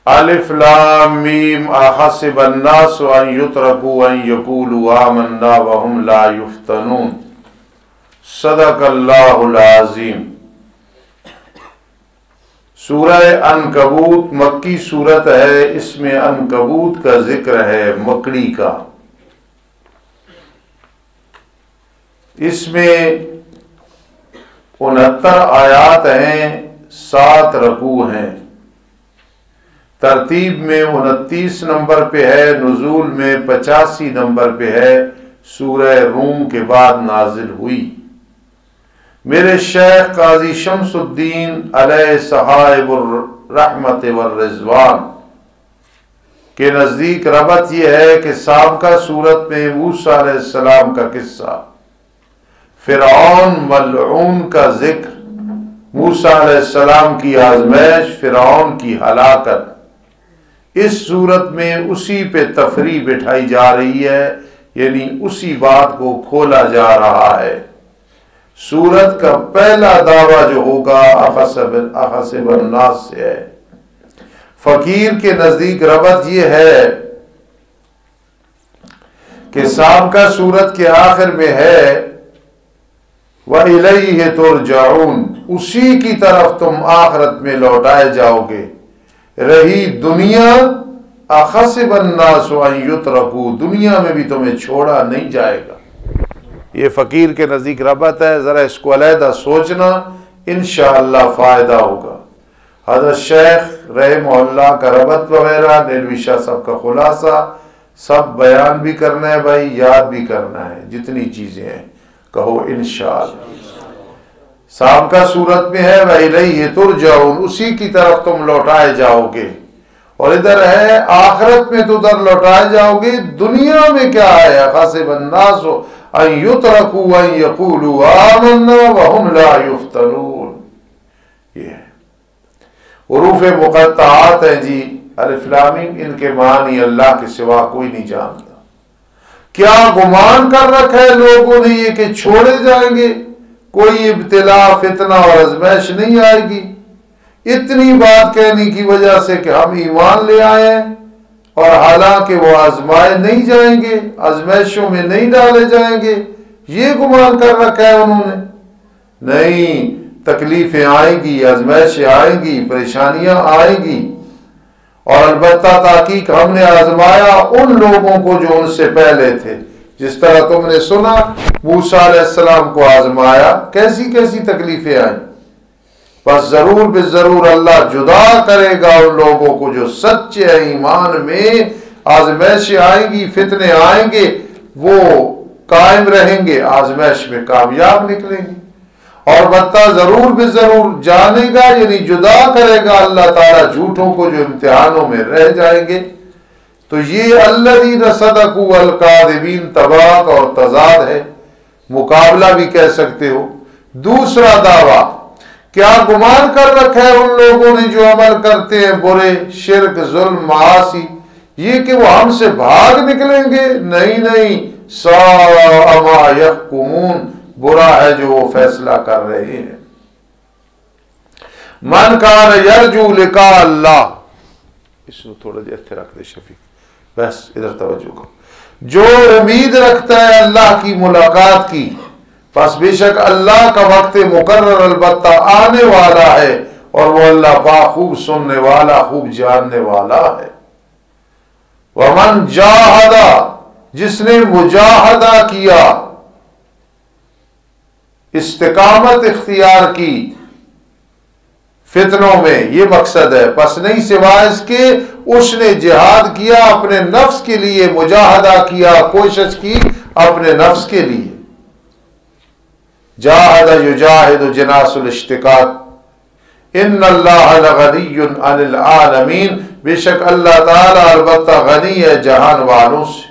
الف لام میم احسب الناس ان یترکوا ان یقولوا آمنا وهم لا یفتنون صدق اللہ العظیم۔ سورہ عنکبوت مکی سورت ہے، اس میں عنکبوت کا ذکر ہے، مکڑی کا۔ اس میں 69 آیات ہیں، 7 رکوع ہیں۔ ترتیب میں 29 نمبر پہ ہے، نزول میں 85 نمبر پہ ہے، سورہ روم کے بعد نازل ہوئی۔ میرے شیخ قاضی شمس الدین علیہ صحائب الرحمت والرضوان کے نزدیک ربط یہ ہے کہ سابقہ سورت میں موسیٰ علیہ السلام کا قصہ، فرعون ملعون کا ذکر، موسیٰ علیہ السلام کی آزمائش، فرعون کی ہلاکت، اس صورت میں اسی پہ تفریح بٹھائی جا رہی ہے، یعنی اسی بات کو کھولا جا رہا ہے۔ سورت کا پہلا دعویٰ جو ہوگا احسب الناس سے ہے۔ فقیر کے نزدیک ربط یہ ہے کہ سابقہ سورت کے آخر میں ہے وَإِلَيْهِ تُرْجَعُونَ، اسی کی طرف تم آخرت میں لوٹائے جاؤ گے۔ رہی دنیا، احسب الناس ان یترکوا، دنیا میں بھی تمہیں چھوڑا نہیں جائے گا۔ یہ فقیر کے نزدیک ربط ہے، ذرا اس کو علیحدہ سوچنا، انشاءاللہ فائدہ ہوگا۔ حضرت شیخ رحمہ اللہ کا ربط وغیرہ، نیلوی شاہ صاحب کا خلاصہ، سب بیان بھی کرنا ہے بھائی، یاد بھی کرنا ہے، جتنی چیزیں ہیں کہو انشاءاللہ۔ سابقہ صورت میں ہے وَإِلَيْهِ تُرْجَعُونَ، اسی کی طرف تم لوٹائے جاؤ گے، اور ادھر ہے آخرت میں تو ادھر لوٹائے جاؤ گے۔ دنیا میں کیا ہے؟ احسب الناس ان یترکوا ان یقولوا آمنا وهم لا یفتنون، یہ ہے۔ حروف مقطعات ہیں جی، الف لام میم، ان کے معنی اللہ کے سوا کوئی نہیں جانتا۔ کیا گمان کر رکھا ہے لوگوں نے یہ کہ چھوڑے جائیں گے، کوئی ابتلا فتنہ اور آزمائش نہیں آئے گی؟ اتنی بات کہنے کی وجہ سے کہ ہم ایمان لے آئے ہیں، اور حالانکہ وہ آزمائے نہیں جائیں گے، آزمائشوں میں نہیں ڈالے جائیں گے، یہ گمان کر رکھا ہے انہوں نے۔ نہیں، تکلیفیں آئیں گی، آزمائشیں آئیں گی، پریشانیاں آئیں گی، اور البتہ تحقیق ہم نے آزمایا ان لوگوں کو جو ان سے پہلے تھے۔ جس طرح تم نے سنا موسیٰ علیہ السلام کو آزمایا، کیسی کیسی تکلیفیں آئیں، بس ضرور بالضرور اللہ جدا کرے گا ان لوگوں کو جو سچے ایمان میں۔ آزمائشیں آئیں گی، فتنے آئیں گے، وہ قائم رہیں گے، آزمائش میں کامیاب نکلیں گے، اور بتا ضرور بالضرور جانے گا، یعنی جدا کرے گا اللہ تعالیٰ جھوٹوں کو جو امتحانوں میں رہ جائیں گے۔ تو یہ الذین صدقوا والکاذبین تباق اور تضاد ہے، مقابلہ بھی کہہ سکتے ہو۔ دوسرا دعویٰ، کیا گمان کر رکھا ہے ان لوگوں نے جو عمل کرتے ہیں برے، شرک، ظلم، معاصی، یہ کہ وہ ہم سے بھاگ نکلیں گے؟ نہیں نہیں، ساء ما یحکمون، برا ہے جو وہ فیصلہ کر رہے ہیں۔ من کان یرجو لقاء اللہ، اس کو تھوڑا جی اتھے رکھ دے شفیق، بس ادھر توجہ کرو۔ جو امید رکھتا ہے اللہ کی ملاقات کی، پس بے شک اللہ کا وقت مقرر البتہ آنے والا ہے، اور وہ اللہ باخوب سننے والا، خوب جاننے والا ہے۔ ومن جاہد، جس نے مجاہدہ کیا، استقامت اختیار کی فتنوں میں، یہ مقصد ہے، پس نہیں سوائے اس کے اس نے جہاد کیا اپنے نفس کے لیے، مجاہدہ کیا، کوشش کی اپنے نفس کے لیے۔ جاہد یجاہد جناس الاشتقاق، ان اللہ لغنی عن العالمین، بے شک اللہ تعالی البتہ غنی ہے جہان والوں سے۔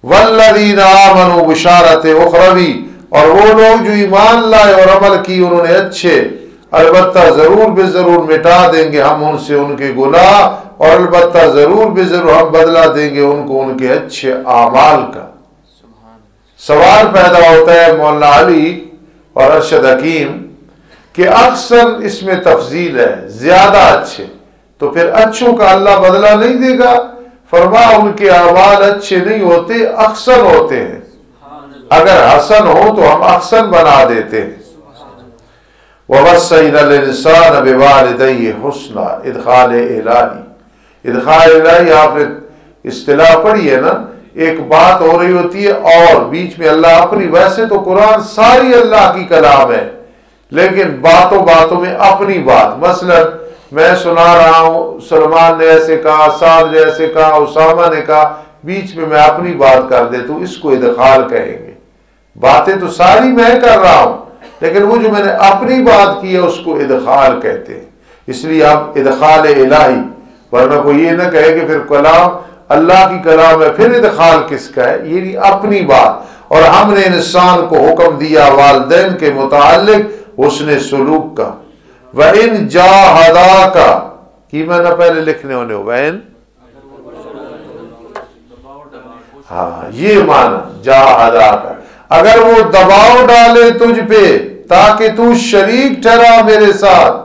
والذین آمنوا بشارت اخروی، اور وہ لوگ جو ایمان لائے اور عمل کی انہوں نے اچھے، البتہ ضرور بے ضرور مٹا دیں گے ہم ان سے ان کے گناہ، اور البتہ ضرور بے ضرور ہم بدلہ دیں گے ان کو ان کے اچھے اعمال کا۔ سوال پیدا ہوتا ہے مولانا علی اور ارشد حکیم کہ اکثر اس میں تفضیل ہے، زیادہ اچھے، تو پھر اچھوں کا اللہ بدلہ نہیں دے گا؟ فرمایا ان کے اعمال اچھے نہیں ہوتے، احسن ہوتے ہیں، اگر حسن ہو تو ہم احسن بنا دیتے ہیں۔ وَوَصَّيْنَا الْإِنسَانَ بِوَالِدَيْهِ حُسْنًا، ادخال الہی، ادخال الہی آپ نے اصطلاح پڑھی ہے نا، ایک بات ہو رہی ہوتی ہے اور بیچ میں اللہ اپنی، ویسے تو قرآن ساری اللہ کی کلام ہے لیکن باتوں باتوں میں اپنی بات، مثلا میں سنا رہا ہوں سلمان نے ایسے کہا، سعد نے ایسے کہا، اسامہ نے کہا، بیچ میں اپنی بات کر دیتا ہوں، اس کو ادخال کہیں گے۔ باتیں تو ساری میں کر رہا ہوں لیکن وہ جو میں نے اپنی بات کی ہے اس کو ادخال کہتے ہیں، اس لیے آپ ادخال الہی، ورنہ کوئی یہ نہ کہے کہ پھر کلام اللہ کی کلام ہے پھر ادخال کس کا ہے، یہ نہیں اپنی بات۔ اور ہم نے انسان کو حکم دیا والدین کے متعلق حسن سلوک کا۔ وَإِن جَاهَدَاكَ کی میں نہ پہلے لکھنے ہونے ہو، وَإِن، ہاں یہ معنی جَاهَدَاكَ، اگر وہ دباؤ ڈالے تجھ پہ تاکہ تو شریک ٹھہرا میرے ساتھ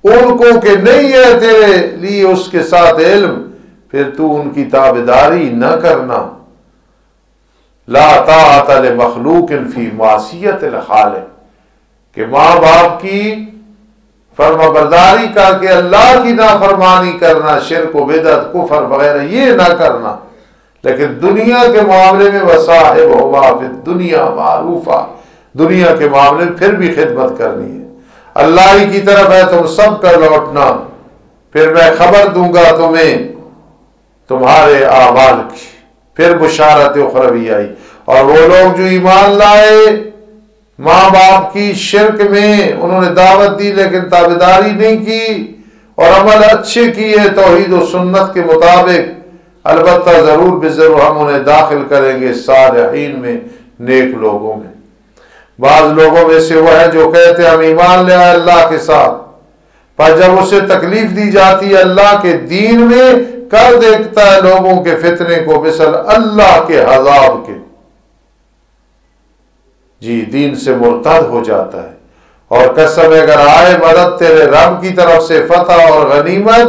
ان کو کہ نہیں ہے تیرے لیے اس کے ساتھ علم، پھر تو ان کی تابعداری نہ کرنا۔ لا طاعت لمخلوق فی معصیت الخالق، کہ ماں باپ کی فرما برداری کر کے اللہ کی نافرمانی کرنا، شرک و بدعت کفر وغیرہ یہ نہ کرنا، لیکن دنیا کے معاملے میں وصاحبہما فی الدنیا معروفا، دنیا کے معاملے میں پھر بھی خدمت کرنی ہے۔ اللہ ہی کی طرف ہے تم سب کا لوٹنا، پھر میں خبر دوں گا تمہیں تمہارے اعمال کی۔ پھر بشارت اخروی آئی، اور وہ لوگ جو ایمان لائے ماں باپ کی شرک میں، انہوں نے دعوت دی لیکن تابعداری نہیں کی اور عمل اچھے کیے توحید و سنت کے مطابق، البتہ ضرور بضرور ہم انہیں داخل کریں گے صالحین میں، نیک لوگوں میں۔ بعض لوگوں میں سے وہ ہے جو کہتے ہیں ہم ایمان لے آئے اللہ کے ساتھ، پر جب اسے تکلیف دی جاتی ہے اللہ کے دین میں، کر دیکھتا ہے لوگوں کے فتنے کو مثل اللہ کے عذاب کے، جی دین سے مرتد ہو جاتا ہے۔ اور قسم اگر آئے مدد تیرے رب کی طرف سے فتح اور غنیمت،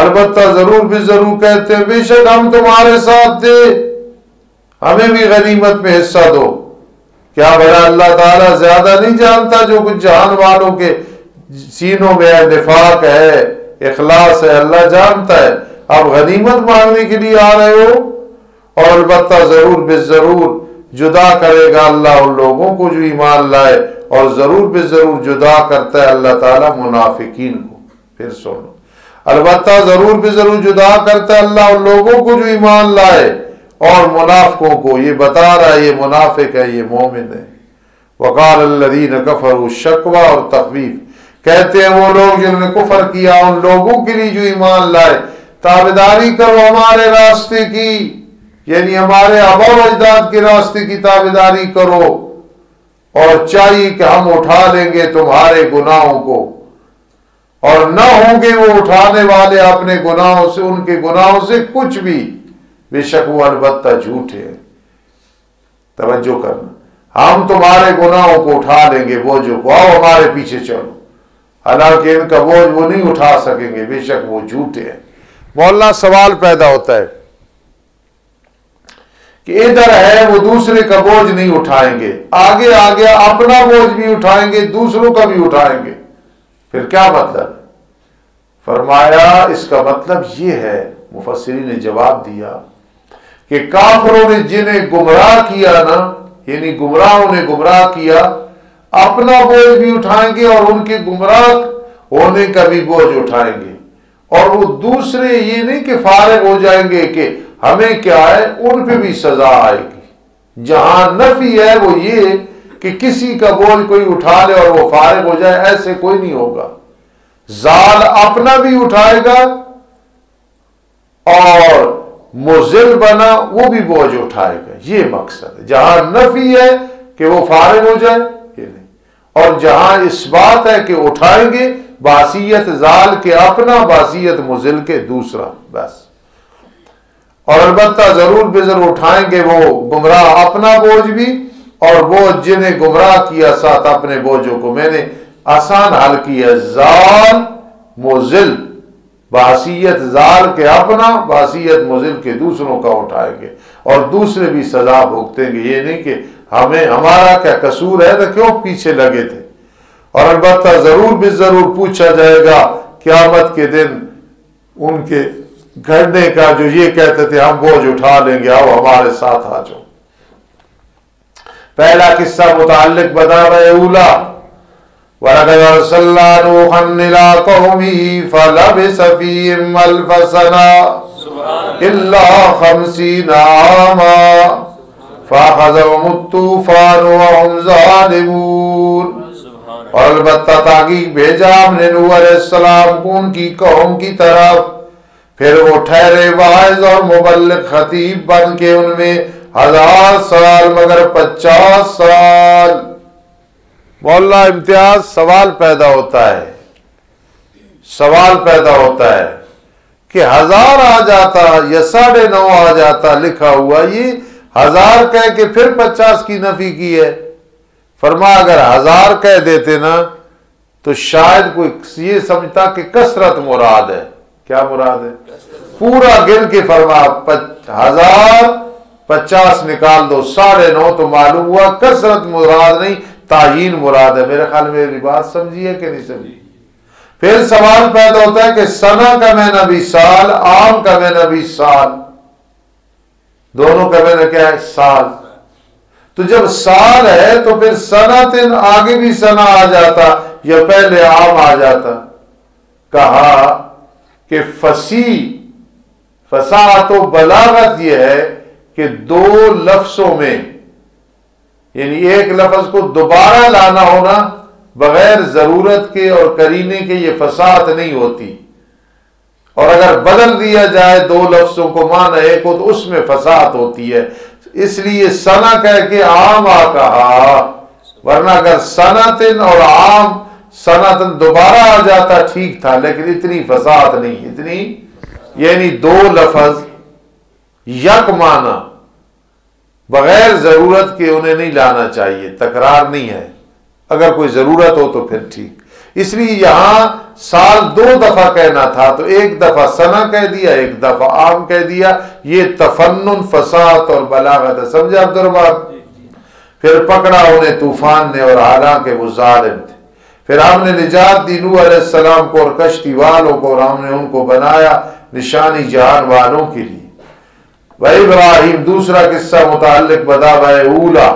البتہ ضرور بھی ضرور کہتے ہیں بے شک ہم تمہارے ساتھ تھے، ہمیں بھی غنیمت میں حصہ دو۔ کیا بھلا اللہ تعالیٰ زیادہ نہیں جانتا جو کچھ جہان والوں کے سینوں میں ہے، نفاق ہے، اخلاص ہے، اللہ جانتا ہے۔ اب غنیمت مانگنے کے لیے آ رہے ہو، اور البتہ ضرور بے ضرور جدا کرے گا اللہ ان لوگوں کو جو ایمان لائے، اور ضرور بے ضرور جدا کرتا ہے اللہ تعالیٰ منافقین کو۔ پھر سنو، البتہ ضرور بے ضرور جدا کرتا ہے اللہ ان لوگوں کو جو ایمان لائے اور منافقوں کو، یہ بتا رہا ہے یہ منافق ہے یہ مومن ہے۔ وقال الذین کفروا، شکوہ اور تخویف، کہتے ہیں وہ لوگ جنہوں نے کفر کیا ان لوگوں کے لیے جو ایمان لائے، تابعداری کرو ہمارے راستے کی، یعنی ہمارے آباء و اجداد کے راستے کی تابعداری کرو، اور چاہیے کہ ہم اٹھا لیں گے تمہارے گناہوں کو، اور نہ ہوں گے وہ اٹھانے والے اپنے گناہوں سے، ان کے گناہوں سے کچھ بھی، بے شک وہ البتہ جھوٹے ہیں۔ توجہ کرنا، ہم تمہارے گناہوں کو اٹھا لیں گے، بوجھوں کو، آؤ ہمارے پیچھے چلو، حالانکہ ان کا بوجھ وہ نہیں اٹھا سکیں گے، بے شک وہ جھوٹے ہیں۔ مولانا سوال پیدا ہوتا ہے کہ ادھر ہے وہ دوسرے کا بوجھ نہیں اٹھائیں گے، آگے آگے اپنا بوجھ بھی اٹھائیں گے، دوسروں کا بھی اٹھائیں گے، پھر کیا مطلب؟ فرمایا اس کا مطلب یہ ہے، مفسرین نے جواب دیا کہ کافروں نے جنہیں گمراہ کیا نا، یعنی گمراہوں نے گمراہ کیا، اپنا بوجھ بھی اٹھائیں گے اور ان کے گمراہ ہونے کا بھی بوجھ اٹھائیں گے، اور وہ دوسرے یہ نہیں کہ فارغ ہو جائیں گے کہ ہمیں کیا ہے، ان پہ بھی سزا آئے گی۔ جہاں نفی ہے وہ یہ کہ کسی کا بوجھ کوئی اٹھا لے اور وہ فارغ ہو جائے، ایسے کوئی نہیں ہوگا۔ زال اپنا بھی اٹھائے گا اور مذل بنا وہ بھی بوجھ اٹھائے گا، یہ مقصد ہے۔ جہاں نفی ہے کہ وہ فارغ ہو جائے یہ نہیں، اور جہاں اس بات ہے کہ اٹھائیں گے، باثیت زال کے اپنا، باثیت مذل کے دوسرا، بس۔ اور البتہ ضرور بے ضرور اٹھائیں گے وہ گمراہ اپنا بوجھ بھی، اور بوجھ جنہیں گمراہ کیا ساتھ اپنے بوجھوں کو۔ میں نے آسان حل کیا، زال مذل، بحیثیت زال کے اپنا، بحیثیت مضل کے دوسروں کا اٹھائیں گے اور دوسرے بھی سزا بھگتیں گے۔ یہ نہیں کہ ہمیں ہمارا کیا قصور ہے تو کیوں پیچھے لگے تھے۔ اور البتہ ضرور بھی ضرور پوچھا جائے گا قیامت کے دن ان کے گھرنے کا جو یہ کہتے تھے ہم بوجھ اٹھا لیں گے، آؤ ہمارے ساتھ آ جاؤ۔ پہلا قصہ متعلق بتا رہے اولا، وَلَقَدْ أَرْسَلْنَا نُوحًا إِلَىٰ قَوْمِهِ فَلَبِثَ فِيهِمْ أَلْفَ سَنَةٍ إِلَّا 50 عَامًا فَأَخَذَهُمُ الطُّوفَانُ وَهُمْ ظَالِمُونَ۔ اور البتہ تحقیق بھیجا ہم نے نوح علیہ السلام کو ان کی قوم کی طرف، پھر وہ ٹھہرے واعظ اور مبلغ خطیب بن کے ان میں 1000 سال مگر 50 سال۔ مولا امتیاز سوال پیدا ہوتا ہے کہ 1000 آ جاتا یا 9.5 آ جاتا لکھا ہوا، یہ 1000 کہہ کے پھر 50 کی نفی کی ہے۔ فرما اگر 1000 کہہ دیتے نا تو شاید کوئی یہ سمجھتا کہ کثرت مراد ہے۔ کیا مراد ہے؟ پورا گن کے فرما 1000 50 نکال دو 9.5 تو معلوم ہوا کثرت مراد نہیں، تعیین مراد ہے۔ میرے خیال میں میری بات سمجھی ہے کہ نہیں سمجھی؟ پھر سوال پیدا ہوتا ہے کہ سنہ کا معنی بھی سال، عام کا معنی بھی سال، دونوں کا معنی کیا ہے؟ سال۔ تو جب سال ہے تو پھر سنتن آگے بھی سنہ آ جاتا یا پہلے عام آ جاتا۔ کہا کہ فصاحت و بلاغت یہ ہے کہ 2 لفظوں میں، یعنی ایک لفظ کو دوبارہ لانا ہونا بغیر ضرورت کے اور قرینے کے، یہ فصاحت نہیں ہوتی، اور اگر بدل دیا جائے 2 لفظوں کو معنی ایک ہو تو اس میں فصاحت ہوتی ہے۔ اس لیے سنہ کہہ کے عام کہا، ورنہ اگر سنتن اور عام سنتن دوبارہ آ جاتا ٹھیک تھا، لیکن اتنی فصاحت نہیں، اتنی یعنی 2 لفظ یک معنی بغیر ضرورت کے انہیں نہیں لانا چاہیے، تکرار نہیں ہے، اگر کوئی ضرورت ہو تو پھر ٹھیک۔ اس لیے یہاں سال 2 دفعہ کہنا تھا تو 1 دفعہ سنہ کہہ دیا، 1 دفعہ عام کہہ دیا، یہ تفنن فصاحت اور بلاغت ہے۔ سمجھا عبدالرحمٰن؟ پھر پکڑا انہیں طوفان نے اور حالانکہ وہ ظالم تھے، پھر ہم نے نجات دی نوح علیہ السلام کو اور کشتی والوں کو، اور ہم نے ان کو بنایا نشانی جہان والوں کے لیے۔ وَإِبْرَاهِيمَ دوسرا قصہ متعلق بدعویٰ اولا،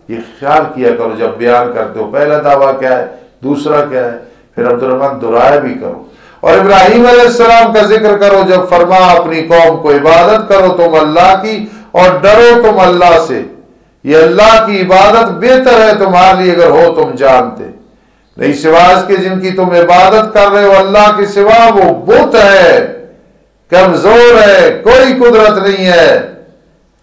یہ خیال کیا کرو جب بیان کرتے ہو پہلا دعویٰ کیا ہے، دوسرا کیا ہے، پھر عبدالرحمن دعائیں بھی کرو۔ اور ابراہیم علیہ السلام کا ذکر کرو جب فرما اپنی قوم کو عبادت کرو تم اللہ کی اور ڈرو تم اللہ سے، یہ اللہ کی عبادت بہتر ہے تمہارے لیے اگر ہو تم جانتے، نہیں سوا اس کے جن کی تم عبادت کر رہے ہو اللہ کے سوا وہ بت ہے، کمزور ہے، کوئی قدرت نہیں ہے،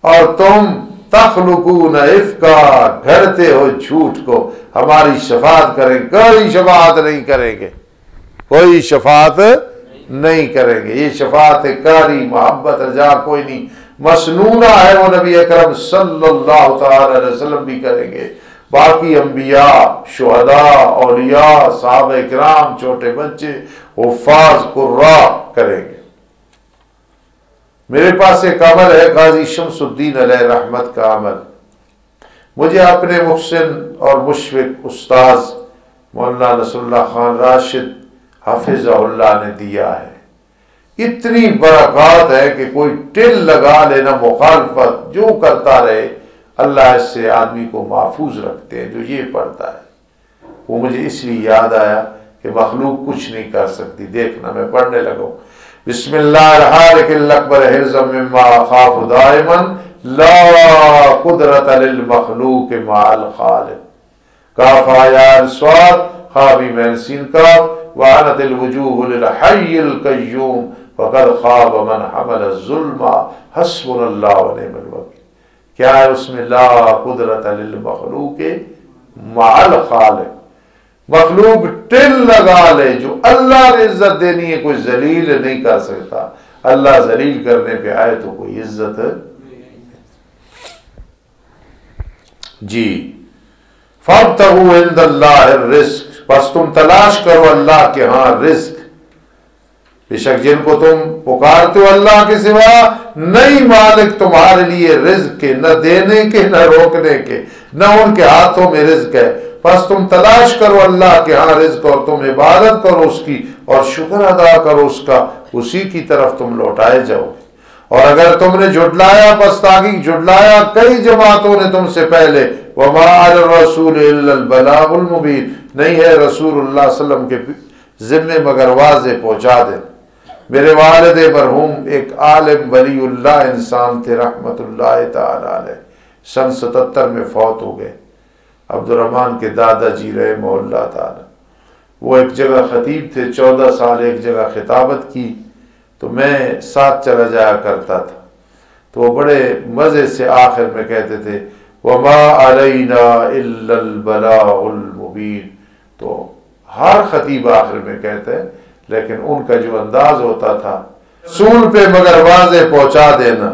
اور تم تخلقون افکا گھڑتے ہو جھوٹ کو، ہماری شفاعت کریں، کوئی شفاعت نہیں کریں گے، کوئی شفاعت نہیں کریں گے۔ یہ شفاعت کاری محبت رجا کوئی نہیں، مسنونہ ہے، وہ نبی اکرم صلی اللہ تعالی علیہ وسلم بھی کریں گے، باقی انبیاء، شہداء، اولیاء، صحابہ کرام، چھوٹے بچے، حفاظ، قراء کریں گے۔ میرے پاس ایک عمل ہے قاضی شمس الدین علیہ رحمت کا عمل، مجھے اپنے محسن اور مشفق استاذ مولانا نصر اللہ خان راشد حفظہ اللہ نے دیا ہے۔ اتنی برکات ہے کہ کوئی ٹل لگا لینا مخالفت جو کرتا رہے، اللہ اس سے آدمی کو محفوظ رکھتے ہیں جو یہ پڑھتا ہے۔ وہ مجھے اس لیے یاد آیا کہ مخلوق کچھ نہیں کر سکتی، دیکھنا میں پڑھنے لگوں۔ بسم اللہ الحارق الاکبر حرزا مما خاف دائما لا قدرت للمخلوق مع الخالق، کاف آیان سواد خابی من سین کاف وعنت الوجوہ للحی القیوم وقد خواب من حمل الظلم حسبنا اللہ ونعم الوکیل۔ کیا ہے اس میں؟ لا قدرت للمخلوق مع الخالق، مخلوق ٹل لگا لے، جو اللہ نے عزت دینی ہے کوئی ذلیل نہیں کر سکتا، اللہ ذلیل کرنے پہ آئے تو کوئی عزت جی۔ فابتغوا عند اللہ الرزق، پس تم تلاش کرو اللہ کے ہاں رزق، بے شک جن کو تم پکارتے ہو اللہ کے سوا نہیں مالک تمہارے لیے رزق کے، نہ دینے کے نہ روکنے کے، نہ ان کے ہاتھوں میں رزق ہے، بس تم تلاش کرو اللہ کے ہاں رزق اور تم عبادت کرو اس کی اور شکر ادا کرو اس کا، اسی کی طرف تم لوٹائے جاؤ گے۔ اور اگر تم نے جھٹلایا پس تاکہ جھٹلایا کئی جماعتوں نے تم سے پہلے، وما علی الرسول الا البلاغ المبین، نہیں ہے رسول اللہ صلی اللہ علیہ وسلم کے ذمے مگر واضح پہنچا دیں۔ میرے والد مرحوم ایک عالم ولی اللہ انسان تھے رحمت اللہ تعالی علیہ، سن 77 میں فوت ہو گئے۔ عبد الرحمن کے دادا جی رحمہ اللہ تعالی، وہ ایک جگہ خطیب تھے، 14 سال ایک جگہ خطابت کی تو میں ساتھ چلا جایا کرتا تھا، تو وہ بڑے مزے سے آخر میں کہتے تھے وما علینا الا البلاغ المبین، تو ہر خطیب آخر میں کہتے ہیں، لیکن ان کا جو انداز ہوتا تھا رسول پہ مگر واضح پہنچا دینا۔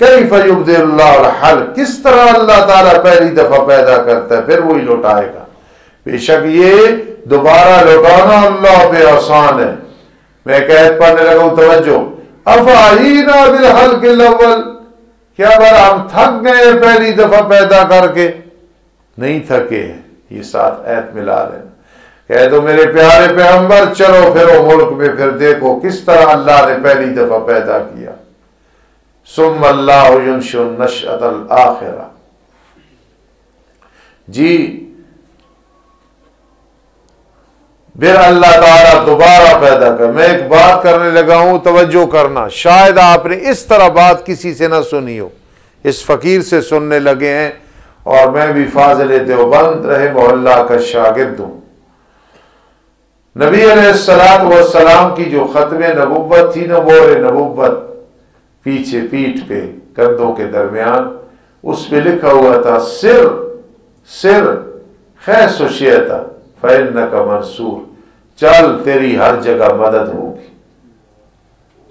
کیف یبدئ اللہ الخلق، کس طرح اللہ تعالیٰ پہلی دفعہ پیدا کرتا ہے پھر وہی لوٹائے گا۔ بے شک یہ دوبارہ لوٹانا اللہ پہ آسان ہے۔ میں ایک آیت پڑھنے لگا ہوں، توجہ، افعینا بالخلق الاول، کیا بار ہم تھک گئے پہلی دفعہ پیدا کر کے؟ نہیں تھکے ہیں، یہ ساتھ آیت ملا لینا۔ کہہ دو میرے پیارے پیغمبر چلو پھرو ملک میں، پھر دیکھو کس طرح اللہ نے پہلی دفعہ پیدا کیا۔ ثم اللہ ینشئ النشأۃ الآخرہ، جی پھر اللہ تعالیٰ دوبارہ پیدا کر۔ میں ایک بات کرنے لگا ہوں، توجہ کرنا، شاید آپ نے اس طرح بات کسی سے نہ سنی ہو، اس فقیر سے سننے لگے ہیں، اور میں بھی فاضل دیوبند رحمہ اللہ کا شاگرد ہوں۔ نبی علیہ السلام کی جو ختم نبوت تھی نا، مہر نبوت پیچھے پیٹھ پہ کندھوں کے درمیان، اس پہ لکھا ہوا تھا سر خیس و شیطہ فإنک منصور، چل تیری ہر جگہ مدد ہوگی۔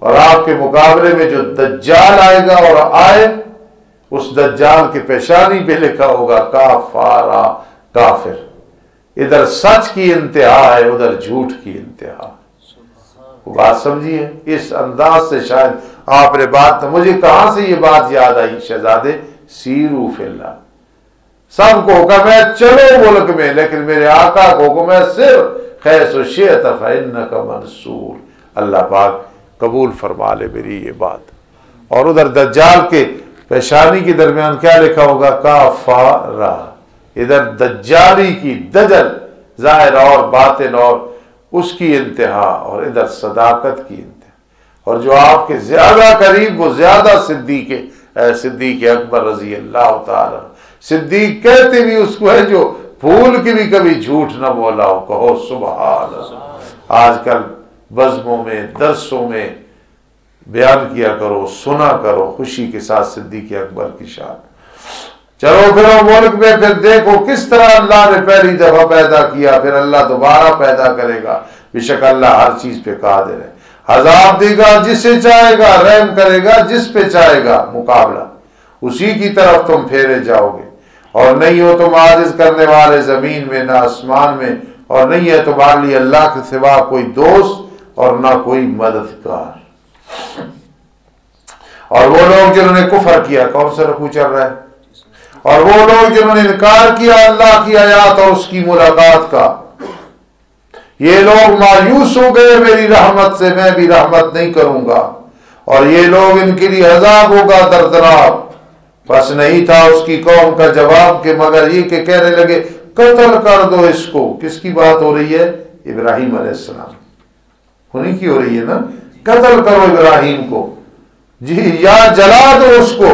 اور آپ کے مقابلے میں جو دجال آئے گا اور آئے، اس دجال کے پیشانی پہ لکھا ہوگا کافارا، کافر۔ ادھر سچ کی انتہا ہے، ادھر جھوٹ کی انتہا۔ وہ بات سمجھیے، اس انداز سے شاید آپ نے بات، مجھے کہاں سے یہ بات یاد آئی شہزادے، سیرو فی اللہ، سب کو حکم ہے چلو ملک میں، لیکن میرے آقا کو حکم ہے صرف خیس و شیط فإنک منصور۔ اللہ پاک قبول فرما لے میری یہ بات۔ اور ادھر دجال کے پیشانی کے درمیان کیا لکھا ہوگا، کافارا، ادھر دجالی کی دجل ظاہر اور باطن اور اس کی انتہا، اور ادھر صداقت کی انتہا۔ اور جو آپ کے زیادہ قریب وہ زیادہ صدیق اکبر رضی اللہ تعالی، صدیق کہتے بھی اس کو ہے جو پھول کی بھی کبھی جھوٹ نہ بولا ہو، کہو سبحان اللہ۔ آج کل بزموں میں درسوں میں بیان کیا کرو، سنا کرو خوشی کے ساتھ صدیق اکبر کی شان۔ چلو پھرو ملک میں، پھر دیکھو کس طرح اللہ نے پہلی دفعہ پیدا کیا، پھر اللہ دوبارہ پیدا کرے گا۔ بے شک اللہ ہر چیز پہ قادر ہے، عذاب دے گا جسے چاہے گا، رحم کرے گا جس پہ چاہے گا، مقابلہ اسی کی طرف تم پھیرے جاؤ گے۔ اور نہیں ہو تم عاجز کرنے والے زمین میں نہ آسمان میں، اور نہیں ہے تمہارے لیے اللہ کے سوا کوئی دوست اور نہ کوئی مددگار۔ اور وہ لوگ جنہوں نے کفر کیا، کون سا رکوع چل رہا ہے، اور وہ لوگ جنہوں نے انکار کیا اللہ کی آیات اور اس کی ملاقات کا، یہ لوگ مایوس ہو گئے میری رحمت سے، میں بھی رحمت نہیں کروں گا، اور یہ لوگ ان کے لیے عذاب ہوگا دردناک۔ بس نہیں تھا اس کی قوم کا جواب کہ مگر یہ کہ کہنے لگے قتل کر دو اس کو۔ کس کی بات ہو رہی ہے؟ ابراہیم علیہ السلام، انہیں کی ہو رہی ہے نا، قتل کرو ابراہیم کو، جی یا جلا دو اس کو۔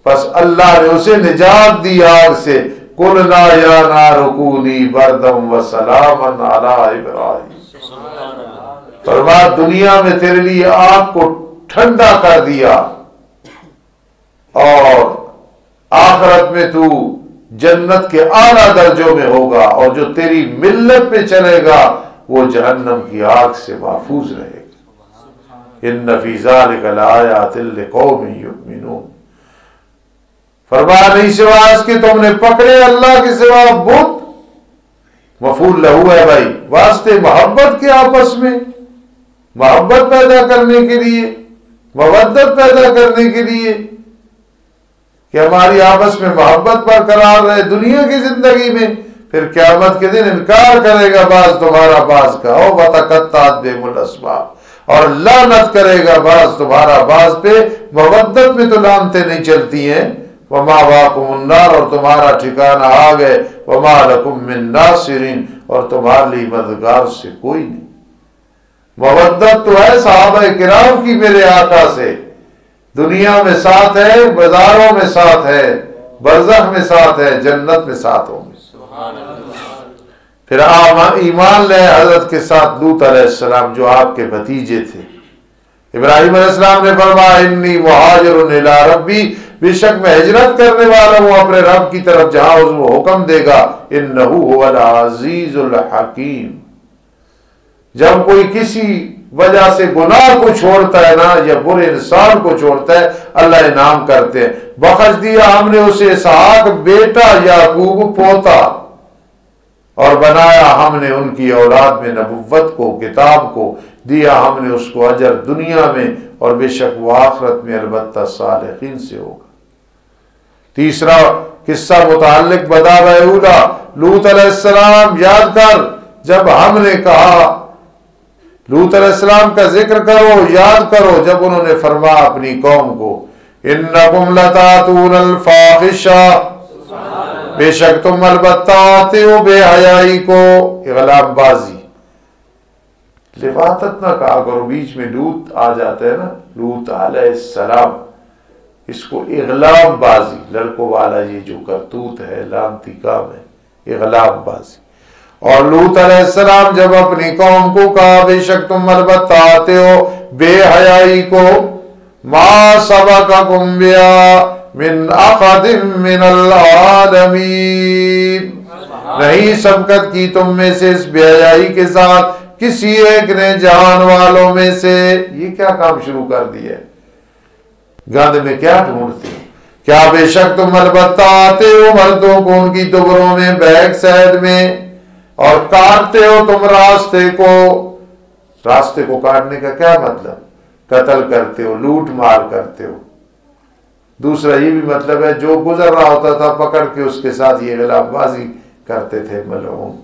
بس اللہ نے اسے نجات دی آگ سے، قلنا یا نار کونی بردا وسلاما علی ابراہیم، فرمایا دنیا میں تیرے لیے آگ کو ٹھنڈا کر دیا، اور آخرت میں تو جنت کے اعلیٰ درجوں میں ہوگا، اور جو تیری ملت پہ چلے گا وہ جہنم کی آگ سے محفوظ رہے گا۔ ان فی ذلک لآیات لقوم یؤمنون، فرمایا نہیں سوا اس کے تم نے پکڑے اللہ کے سوا بت، مفعول لہو ہے بھائی، واسطے محبت کے آپس میں، محبت پیدا کرنے کے لیے، مودت پیدا کرنے کے لیے کہ ہماری آپس میں محبت برقرار رہے دنیا کی زندگی میں، پھر قیامت کے دن انکار کرے گا بعض تمہارا بعض کا، او وتقطعت بہم الاسباب، اور لعنت کرے گا بعض تمہارا بعض پہ۔ مودت میں تو لعنتیں نہیں چلتی ہیں، ومأواکم النار، اور تمہارا ٹھکانہ آگ ہے، وما لکم من ناصرین، اور تمہارے لیے مددگار سے کوئی نہیں۔ مودت تو ہے صحابہ کرام کی میرے آقا سے، دنیا میں ساتھ ہے، بازاروں میں ساتھ ہے، برزخ میں ساتھ ہے، جنت میں ساتھ ہوں گے۔ پھر ایمان لے حضرت کے ساتھ لوط علیہ السلام جو آپ کے بھتیجے تھے۔ ابراہیم علیہ السلام نے فرمایا انی مہاجر الی ربی، بے شک میں ہجرت کرنے والا ہوں اپنے رب کی طرف جہاں وہ حکم دے گا، انہ هو العزیز الحکیم۔ جب کوئی کسی وجہ سے گناہ کو چھوڑتا ہے نا، یا برے انسان کو چھوڑتا ہے، اللہ انعام کرتے ہیں۔ بخش دیا ہم نے اسے اسحاق بیٹا، یعقوب پوتا، اور بنایا ہم نے ان کی اولاد میں نبوت کو، کتاب کو دیا ہم نے اس کو اجر دنیا میں، اور بے شک وہ آخرت میں البتہ صالحین سے ہوگا۔ تیسرا قصہ متعلق بدار اولا، لوط علیہ السلام یاد کر، جب ہم نے کہا لوط علیہ السلام کا ذکر کرو، یاد کرو جب انہوں نے فرمایا اپنی قوم کو، انکم لتاتون الفاحشہ، بے شک تم البتہ آتے ہو بے حیائی کو، اغلام بازی۔ لواطت نہ کہا کرو، بیچ میں لوط آ جاتا ہے نا، لوط علیہ السلام، اس کو اغلام بازی، لڑکوں والا یہ جو کرتوت ہے، لعنتی کام ہے، اغلام بازی۔ اور لوط علیہ السلام جب اپنی قوم کو کہا بے شک تم البتہ آتے ہو بے حیائی کو، ما سبقکم بہا من احد من العالمین، نہیں سبقت کی تم میں سے اس بے حیائی کے ساتھ کسی ایک نے جہان والوں میں سے۔ یہ کیا کام شروع کر دیا ہے؟ گند میں کیا ڈھونڈتے ہو؟ کیا بے شک تم البتہ آتے ہو مردوں کو ان کی دبروں میں، بیک سائڈ میں، اور کاٹتے ہو تم راستے کو۔ راستے کو کاٹنے کا کیا مطلب؟ قتل کرتے ہو، لوٹ مار کرتے ہو۔ دوسرا یہ بھی مطلب ہے جو گزر رہا ہوتا تھا پکڑ کے اس کے ساتھ یہ غلام بازی کرتے تھے ملعون۔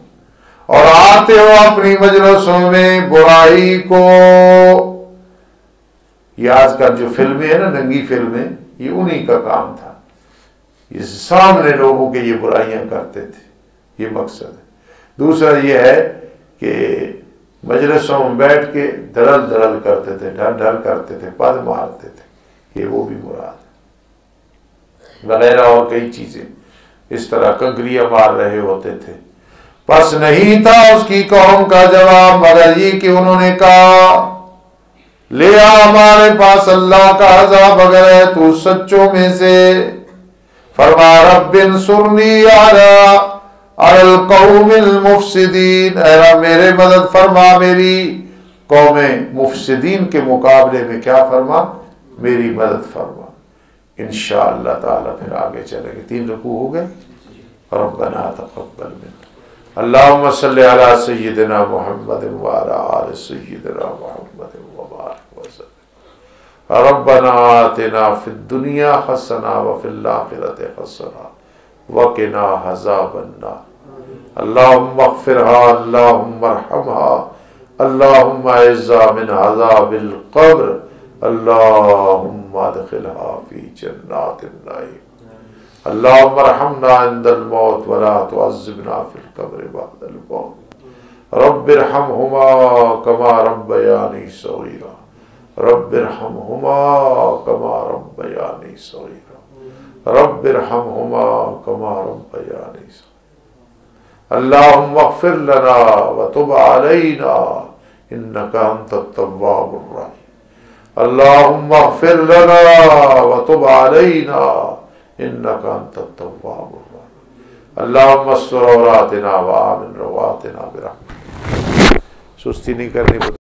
اور آتے ہو اپنی مجلسوں میں برائی کو۔ یہ آج کل جو فلمیں ہیں نا، ننگی فلمیں، یہ انہی کا کام تھا، یہ سامنے لوگوں کے یہ برائیاں کرتے تھے، یہ مقصد ہے۔ دوسرا یہ ہے کہ مجلسوں میں بیٹھ کے دلل دلل کرتے تھے، ڈھل ڈھل کرتے تھے، پد مارتے تھے، یہ وہ بھی مراد ہے، وغیرہ اور کئی چیزیں اس طرح کنکریاں مار رہے ہوتے تھے۔ پس نہیں تھا اس کی قوم کا جواب مگر یہ کہ انہوں نے کہا لے آ ہمارے پاس اللہ کا عذاب اگر ہے تو سچوں میں سے۔ فرما رب انصرنی علی القوم المفسدین، اے رب میرے مدد فرما میری قوم مفسدین کے مقابلے میں، کیا فرما؟ میری مدد فرما۔ انشاءاللہ تعالی پھر آگے چلیں گے۔ 3 رکوع ہو گئے۔ ربنا تقبل منا، اللہم صلی علی سیدنا محمد وعلی آل سیدنا محمد وبارک وسلم۔ ربنا آتنا فی الدنیا حسنہ وفی الآخرۃ حسنہ وقنا عذاب النار۔ اللہم اغفرها، اللہم ارحمها، اللہم اعذها من عذاب القبر، اللہم ادخلها فی جنات النعیم۔ اللہم ارحمنا عند الموت ولا تعذبنا فی القبر بعد الموت۔ رب ارحمهما كما ربياني صغيرا، رب ارحمهما كما ربياني صغيرا، رب ارحمهما كما ربياني صغيرا۔ اللہم اغفر لنا وتب علینا انک انت التواب الرحیم۔ اللہم اغفر لنا وتب علینا انک انت التواب الرحیم۔ اللہم استر عوراتنا وآمن رواتنا برحمتک۔ سستی نہیں کرنی۔